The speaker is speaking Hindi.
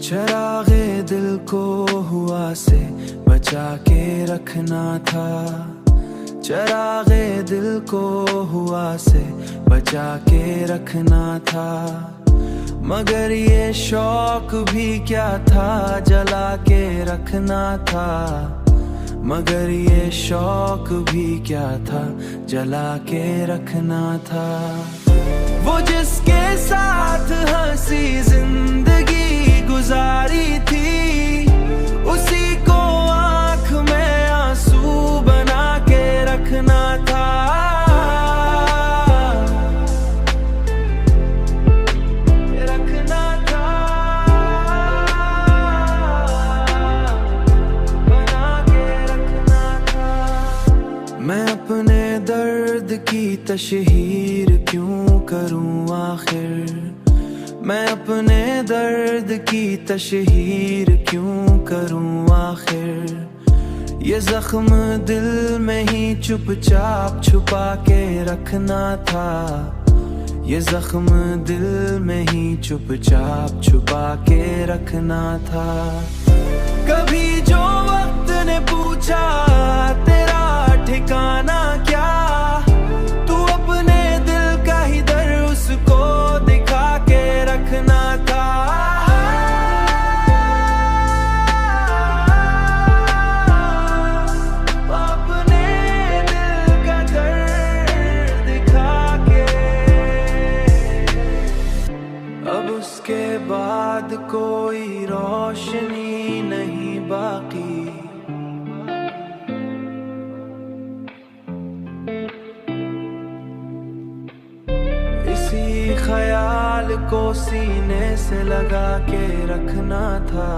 चरागे दिल को हुआ से बचा के रखना था। चरागे दिल को हुआ से बचा के रखना था। मगर ये शौक भी क्या था, जला के रखना था। मगर ये शौक भी क्या था, जला के रखना था। वो जिसके साथ हंसी जिंदगी गुजारी थी, उसी को आंख में आंसू बना के रखना था। रखना था, बना के रखना था। मैं अपने दर्द की तशहीर क्यों करूं आखिर, मैं अपने दर्द की तशहीर क्यों करूं आखिर। ये जख्म दिल में ही चुपचाप छुपा के रखना था। ये जख्म दिल में ही चुपचाप छुपा के रखना था। कभी जो वक्त ने पूछा तेरा ठिकाना क्या, तू अपने दिल का ही दर उसको दिखा के रखना था। अपने दिल का दर दिखा के। अब उसके बाद कोई रोशनी नहीं बाकी। इसी ख्याल को सीने से लगा के रखना था।